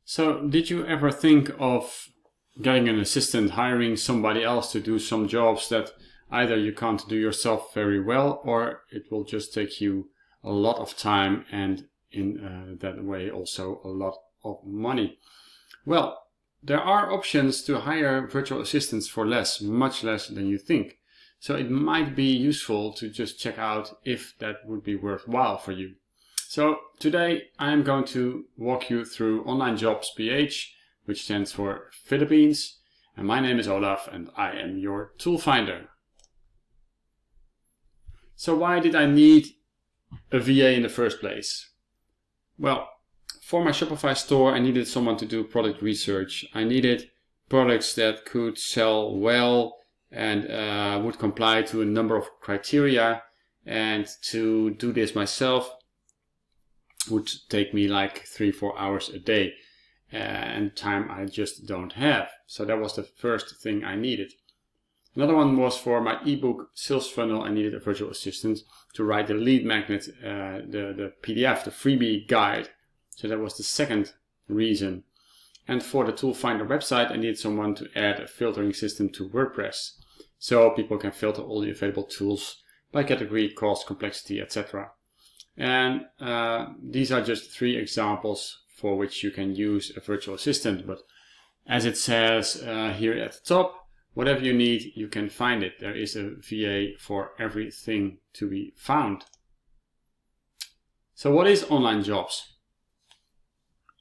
So, did you ever think of getting an assistant, hiring somebody else to do some jobs that either you can't do yourself very well, or it will just take you a lot of time and in that way also a lot of money? Well, there are options to hire virtual assistants for less, much less than you think. So it might be useful to just check out if that would be worthwhile for you. So today I'm going to walk you through OnlineJobs PH, which stands for Philippines. And my name is Olaf and I am your tool finder. So why did I need a VA in the first place? Well, for my Shopify store I needed someone to do product research. I needed products that could sell well and would comply to a number of criteria, and to do this myself would take me like 3-4 hours a day, and time I just don't have. So that was the first thing I needed. Another one was for my ebook sales funnel. I needed a virtual assistant to write the lead magnet, the PDF, the freebie guide. So that was the second reason. And for the tool finder website, I needed someone to add a filtering system to WordPress, so people can filter all the available tools by category, cost, complexity, etc. And these are just 3 examples for which you can use a virtual assistant. But as it says here at the top, whatever you need, you can find it. There is a VA for everything to be found. So what is OnlineJobs?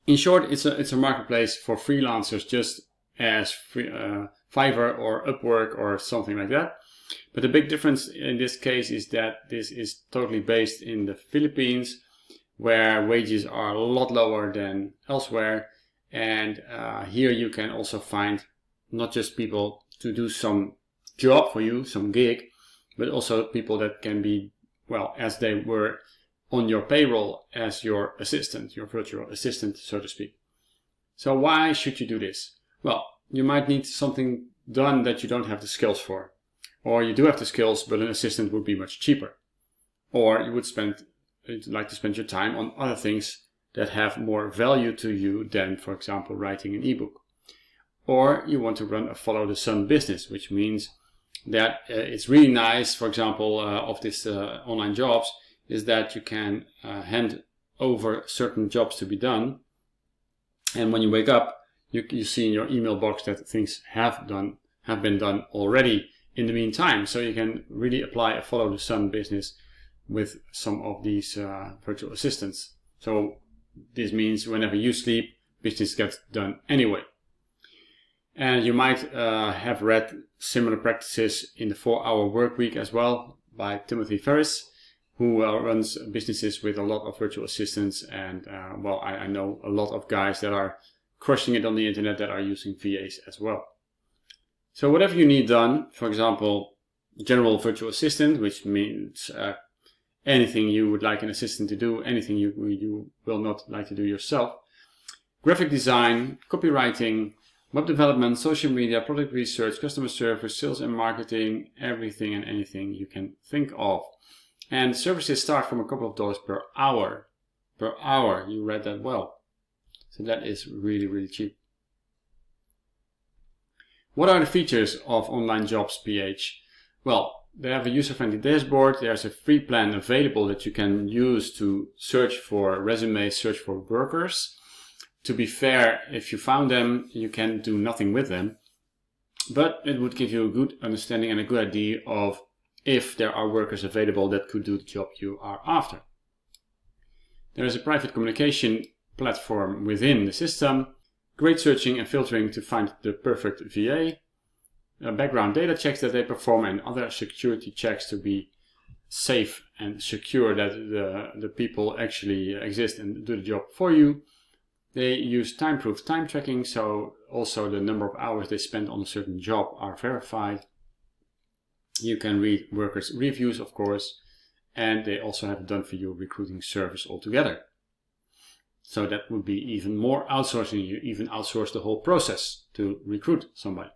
In short, it's a marketplace for freelancers, just as Fiverr or Upwork or something like that. But the big difference in this case is that this is totally based in the Philippines, where wages are a lot lower than elsewhere. And here you can also find not just people to do some job for you, some gig, but also people that can be, well, as they were on your payroll as your assistant, your virtual assistant, so to speak. So why should you do this? Well, you might need something done that you don't have the skills for. Or you do have the skills, but an assistant would be much cheaper. Or you would like to spend your time on other things that have more value to you than, for example, writing an ebook. Or you want to run a follow the sun business, which means that it's really nice, for example, of this online jobs, is that you can hand over certain jobs to be done. And when you wake up, you see in your email box that things have been done already in the meantime. So you can really apply a follow the sun business with some of these virtual assistants. So this means whenever you sleep, business gets done anyway. And you might have read similar practices in the 4-Hour Workweek as well by 𝗬𝗏 who runs businesses with a lot of virtual assistants. And well, I know a lot of guys that are crushing it on the internet that are using VAs as well. So whatever you need done, for example, general virtual assistant, which means anything you would like an assistant to do, anything you will not like to do yourself. Graphic design, copywriting, web development, social media, product research, customer service, sales and marketing, everything and anything you can think of. And services start from a couple of dollars per hour. Per hour, you read that well. So that is really, really cheap. What are the features of OnlineJobs PH? Well, they have a user-friendly dashboard. There's a free plan available that you can use to search for resumes, search for workers. To be fair, if you found them, you can do nothing with them. But it would give you a good understanding and a good idea of if there are workers available that could do the job you are after. There is a private communication platform within the system. Great searching and filtering to find the perfect VA, background data checks that they perform, and other security checks to be safe and secure that the people actually exist and do the job for you. They use time-proof time tracking, so also the number of hours they spend on a certain job are verified. You can read workers' reviews, of course, and they also have done for you recruiting service altogether. So that would be even more outsourcing. You even outsource the whole process to recruit somebody.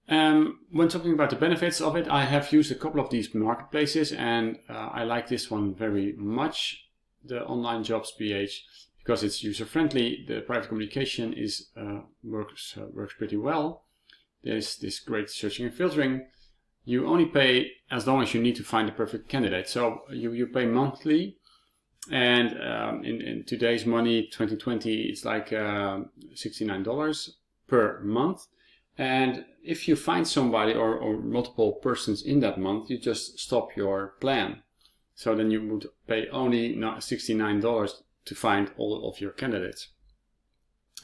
When talking about the benefits of it, I have used a couple of these marketplaces, and I like this one very much, the OnlineJobs PH, because it's user-friendly. The private communication works pretty well. There's this great searching and filtering. You only pay as long as you need to find the perfect candidate. So you pay monthly, and in today's money, 2020, it's like $69 per month. And if you find somebody or multiple persons in that month, you just stop your plan. So then you would pay only $69 to find all of your candidates.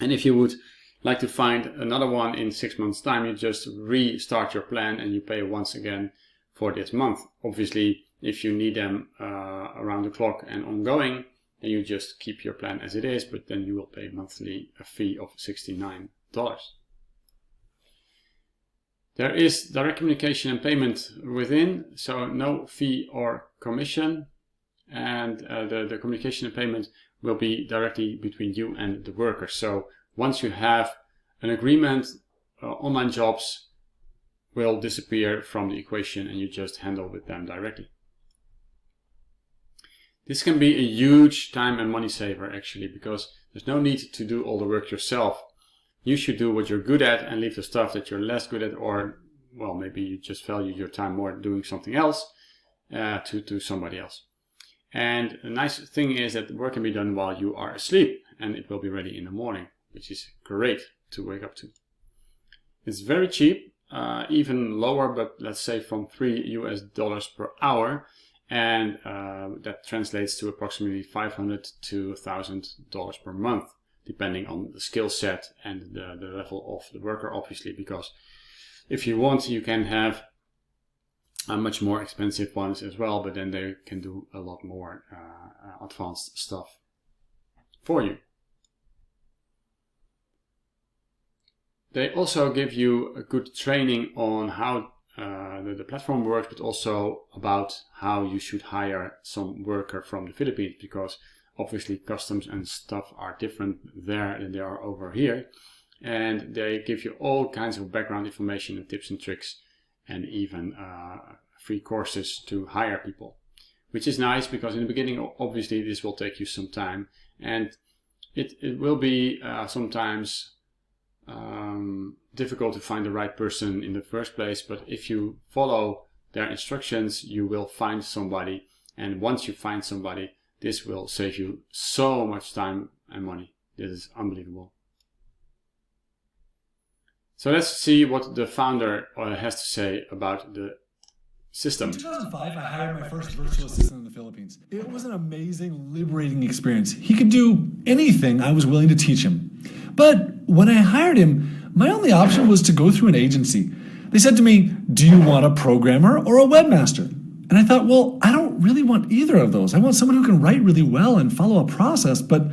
And if you would like to find another one in 6 months' time, you just restart your plan and you pay once again for this month. Obviously, if you need them around the clock and ongoing, then you just keep your plan as it is, but then you will pay monthly a fee of $69. There is direct communication and payment within, so no fee or commission, and the communication and payment will be directly between you and the worker. So once you have an agreement, OnlineJobs will disappear from the equation and you just handle with them directly. This can be a huge time and money saver actually, because there's no need to do all the work yourself. You should do what you're good at and leave the stuff that you're less good at, or well, maybe you just value your time more doing something else to somebody else. And a nice thing is that the work can be done while you are asleep, and it will be ready in the morning, which is great to wake up to. It's very cheap, even lower, but let's say from $3 per hour, and that translates to approximately $500 to $1,000 per month, depending on the skill set and the level of the worker, obviously, because if you want, you can have much more expensive ones as well, but then they can do a lot more advanced stuff for you. They also give you a good training on how the platform works, but also about how you should hire some worker from the Philippines, because obviously customs and stuff are different there than they are over here. And they give you all kinds of background information and tips and tricks, and even free courses to hire people, which is nice, because in the beginning obviously this will take you some time, and it will be sometimes difficult to find the right person in the first place, but if you follow their instructions you will find somebody, and once you find somebody, this will save you so much time and money. This is unbelievable. So let's see what the founder has to say about the system. In 2005, I hired my first virtual assistant in the Philippines. It was an amazing, liberating experience. He could do anything I was willing to teach him. But when I hired him, my only option was to go through an agency. They said to me, "Do you want a programmer or a webmaster?" And I thought, well, I don't really want either of those. I want someone who can write really well and follow a process, but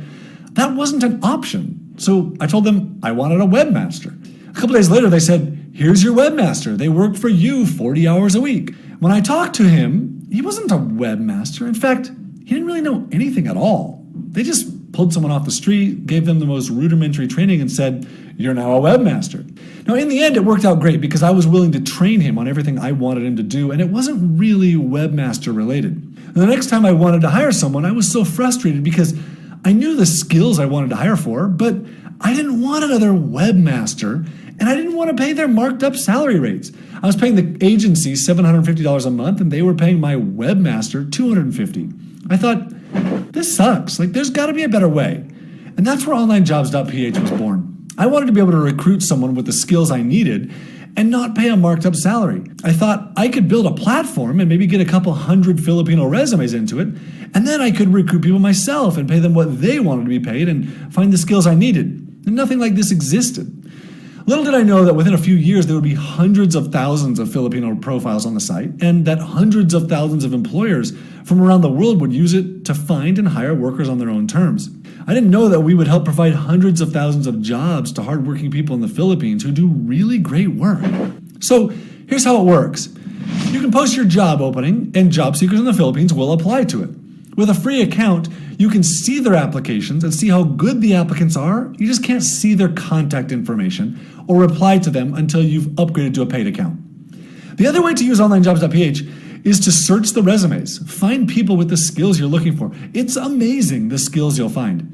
that wasn't an option. So I told them I wanted a webmaster. A couple days later, they said, "Here's your webmaster. They work for you 40 hours a week." When I talked to him, he wasn't a webmaster. In fact, he didn't really know anything at all. They just pulled someone off the street, gave them the most rudimentary training, and said, "You're now a webmaster." Now, in the end, it worked out great because I was willing to train him on everything I wanted him to do, and it wasn't really webmaster related. And the next time I wanted to hire someone, I was so frustrated because I knew the skills I wanted to hire for, but I didn't want another webmaster, and I didn't want to pay their marked up salary rates. I was paying the agency $750 a month, and they were paying my webmaster $250. I thought, this sucks. Like, there's got to be a better way. And that's where OnlineJobs.ph was born. I wanted to be able to recruit someone with the skills I needed and not pay a marked up salary. I thought I could build a platform and maybe get a couple hundred Filipino resumes into it, and then I could recruit people myself and pay them what they wanted to be paid and find the skills I needed. And nothing like this existed. Little did I know that within a few years there would be hundreds of thousands of Filipino profiles on the site, and that hundreds of thousands of employers from around the world would use it to find and hire workers on their own terms. I didn't know that we would help provide hundreds of thousands of jobs to hardworking people in the Philippines who do really great work. So here's how it works. You can post your job opening, and job seekers in the Philippines will apply to it. With a free account, you can see their applications and see how good the applicants are. You just can't see their contact information or reply to them until you've upgraded to a paid account. The other way to use OnlineJobs.ph is to search the resumes. Find people with the skills you're looking for. It's amazing the skills you'll find.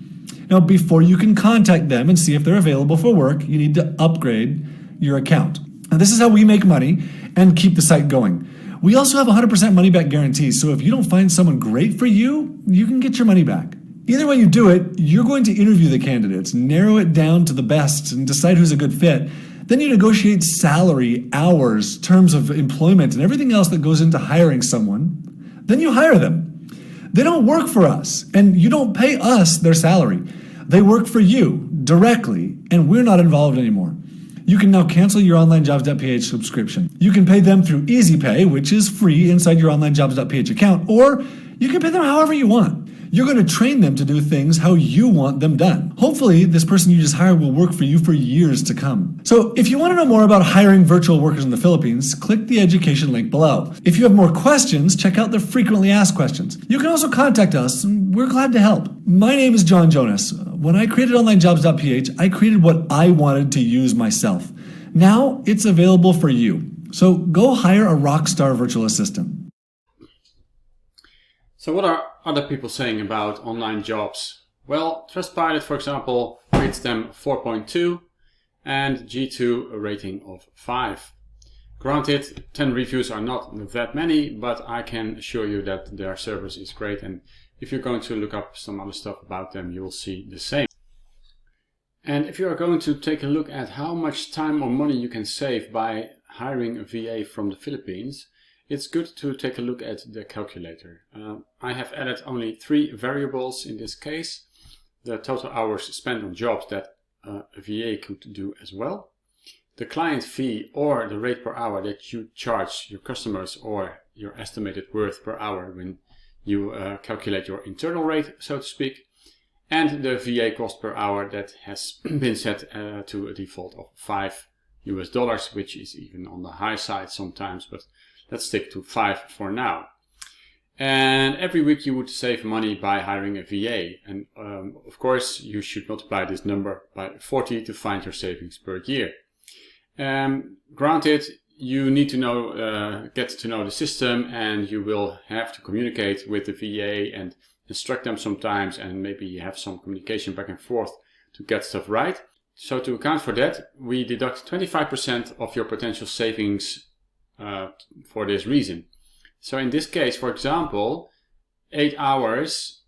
Now, before you can contact them and see if they're available for work, you need to upgrade your account. Now, this is how we make money and keep the site going. We also have 100% money back guarantees, so if you don't find someone great for you, you can get your money back. Either way you do it, you're going to interview the candidates, narrow it down to the best, and decide who's a good fit. Then you negotiate salary, hours, terms of employment, and everything else that goes into hiring someone. Then you hire them. They don't work for us, and you don't pay us their salary. They work for you directly, and we're not involved anymore. You can now cancel your OnlineJobs.ph subscription. You can pay them through EasyPay, which is free inside your OnlineJobs.ph account, or you can pay them however you want. You're going to train them to do things how you want them done. Hopefully, this person you just hired will work for you for years to come. So if you want to know more about hiring virtual workers in the Philippines, click the education link below. If you have more questions, check out the frequently asked questions. You can also contact us, and we're glad to help. My name is John Jonas. When I created OnlineJobs.ph, I created what I wanted to use myself. Now it's available for you. So go hire a rockstar virtual assistant. So what are other people saying about online jobs? Well, Trustpilot, for example, rates them 4.2 and G2 a rating of 5. Granted, 10 reviews are not that many, but I can assure you that their service is great, and if you're going to look up some other stuff about them, you will see the same. And if you are going to take a look at how much time or money you can save by hiring a VA from the Philippines, it's good to take a look at the calculator. I have added only 3 variables in this case: the total hours spent on jobs that a VA could do as well, the client fee or the rate per hour that you charge your customers, or your estimated worth per hour when you calculate your internal rate, so to speak, and the VA cost per hour that has been set to a default of $5, which is even on the high side sometimes, but let's stick to 5 for now. And every week you would save money by hiring a VA. And of course, you should multiply this number by 40 to find your savings per year. Granted, you need to know, get to know the system, and you will have to communicate with the VA and instruct them sometimes, and maybe have some communication back and forth to get stuff right. So to account for that, we deduct 25% of your potential savings for this reason. So in this case, for example, 8 hours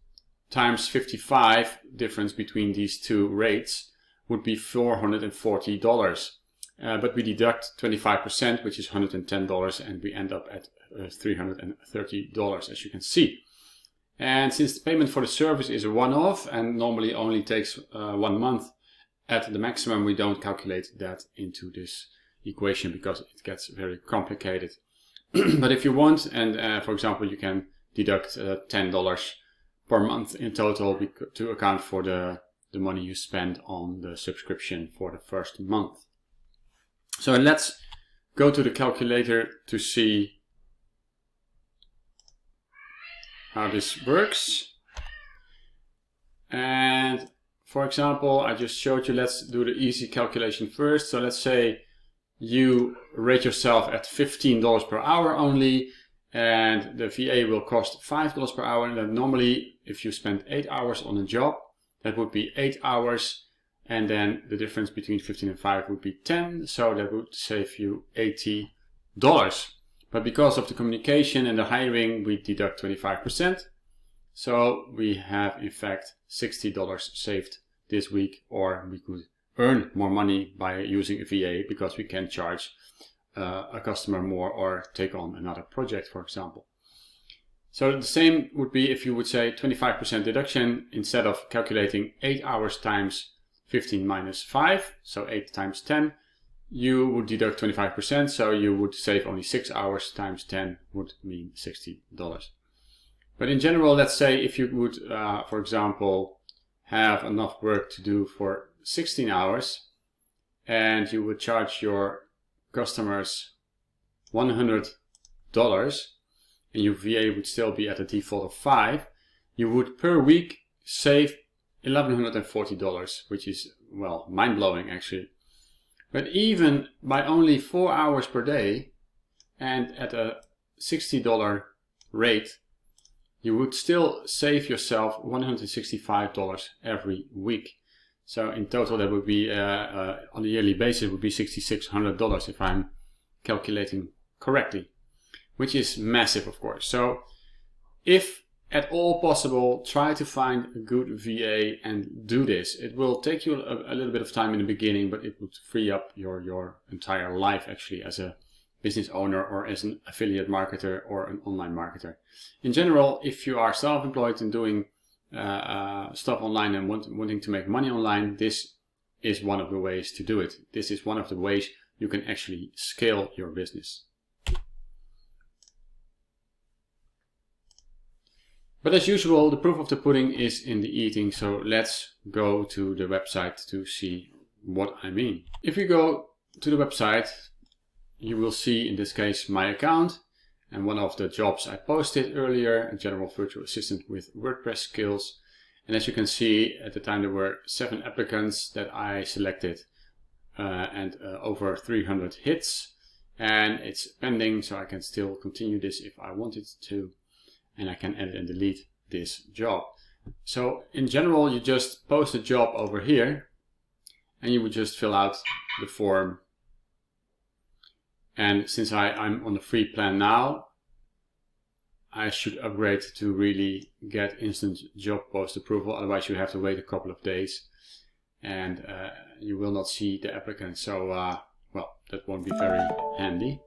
times 55, difference between these two rates, would be $440. But we deduct 25%, which is $110, and we end up at $330, as you can see. And since the payment for the service is a one-off and normally only takes 1 month at the maximum, we don't calculate that into this equation because it gets very complicated. But if you want, and for example, you can deduct $10 per month in total to account for the money you spend on the subscription for the first month. So let's go to the calculator to see how this works. And for example, I just showed you, let's do the easy calculation first. So let's say you rate yourself at $15 per hour only, and the VA will cost $5 per hour. And then normally, if you spend 8 hours on a job, that would be 8 hours, and then the difference between 15 and 5 would be 10, so that would save you $80. But because of the communication and the hiring, we deduct 25%. So we have in fact $60 saved this week, or we could earn more money by using a VA because we can charge a customer more or take on another project, for example. So the same would be if you would say 25% deduction. Instead of calculating 8 hours times 15 minus 5, so 8 times 10, you would deduct 25%, so you would save only 6 hours times 10 would mean $60. But in general, let's say if you would, for example, have enough work to do for 16 hours, and you would charge your customers $100, and your VA would still be at a default of 5, you would per week save $1,140, which is, well, mind-blowing actually. But even by only 4 hours per day and at a $60 rate, you would still save yourself $165 every week. So in total that would be, on a yearly basis, would be $6,600 if I'm calculating correctly, which is massive, of course. So if at all possible, try to find a good VA and do this. It will take you a little bit of time in the beginning, but it would free up your entire life actually as a business owner or as an affiliate marketer or an online marketer. In general, if you are self-employed and doing stuff online and wanting to make money online, this is one of the ways to do it. This is one of the ways you can actually scale your business. But as usual, the proof of the pudding is in the eating, so let's go to the website to see what I mean. If you go to the website, you will see in this case my account and one of the jobs I posted earlier, a general virtual assistant with WordPress skills. And as you can see, at the time there were 7 applicants that I selected and over 300 hits, and it's pending, so I can still continue this if I wanted to. And I can edit and delete this job. So in general, you just post a job over here and you would just fill out the form. And since I'm on the free plan now, I should upgrade to really get instant job post approval. Otherwise you have to wait a couple of days and you will not see the applicant. So well, that won't be very handy.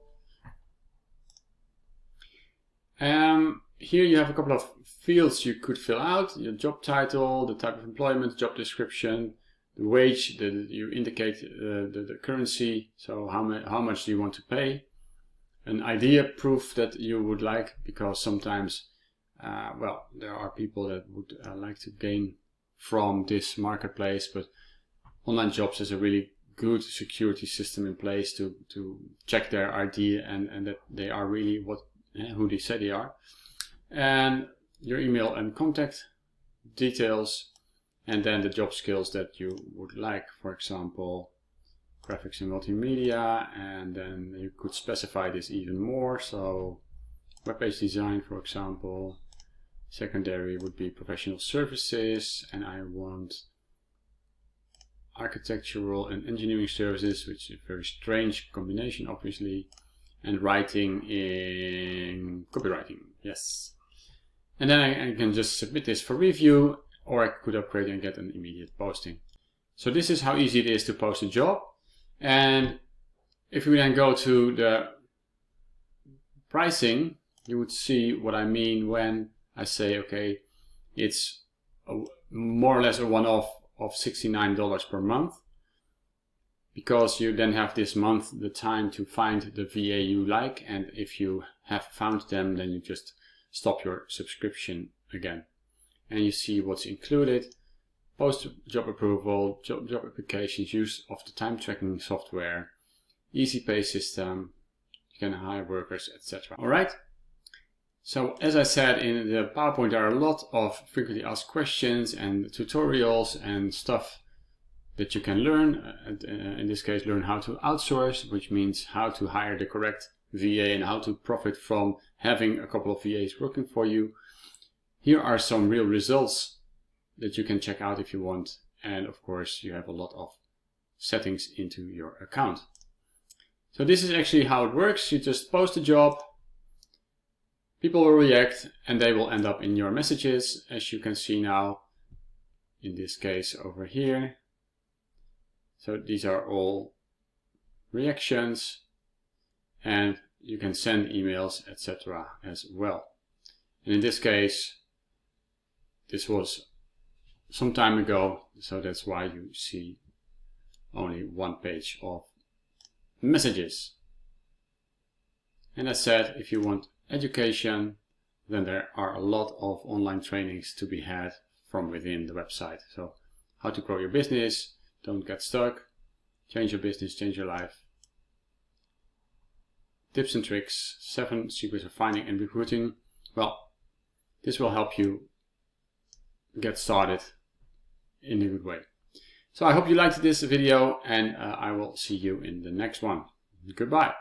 Here you have a couple of fields you could fill out: your job title, the type of employment, job description, the wage, you indicate the currency, so how much do you want to pay, an idea proof that you would like, because sometimes well, there are people that would like to gain from this marketplace, but OnlineJobs has a really good security system in place to check their ID and that they are really who they say they are. And your email and contact details, and then the job skills that you would like, for example graphics and multimedia, and then you could specify this even more, so web page design, for example. Secondary would be professional services, and I want architectural and engineering services, which is a very strange combination obviously, and writing in copywriting, yes. And then I can just submit this for review, or I could upgrade and get an immediate posting. So this is how easy it is to post a job. And if we then go to the pricing, you would see what I mean when I say, okay, it's more or less a one-off of $69 per month, because you then have this month the time to find the VA you like, and if you have found them, then you just stop your subscription again. And you see what's included: post job approval, job applications, use of the time tracking software, easy pay system, you can hire workers, etc. Alright, so as I said in the PowerPoint, there are a lot of frequently asked questions and tutorials and stuff that you can learn. In this case, learn how to outsource, which means how to hire the correct VA and how to profit from having a couple of VAs working for you. Here are some real results that you can check out if you want, and of course you have a lot of settings into your account. So this is actually how it works. You just post a job, people will react, and they will end up in your messages, as you can see now in this case over here. So these are all reactions, and you can send emails, etc. as well. And in this case, this was some time ago, so that's why you see only one page of messages. And as said, if you want education, then there are a lot of online trainings to be had from within the website. So how to grow your business, don't get stuck, change your business, change your life, tips and tricks, 7 secrets of finding and recruiting. Well, this will help you get started in a good way. So I hope you liked this video, and I will see you in the next one. Goodbye.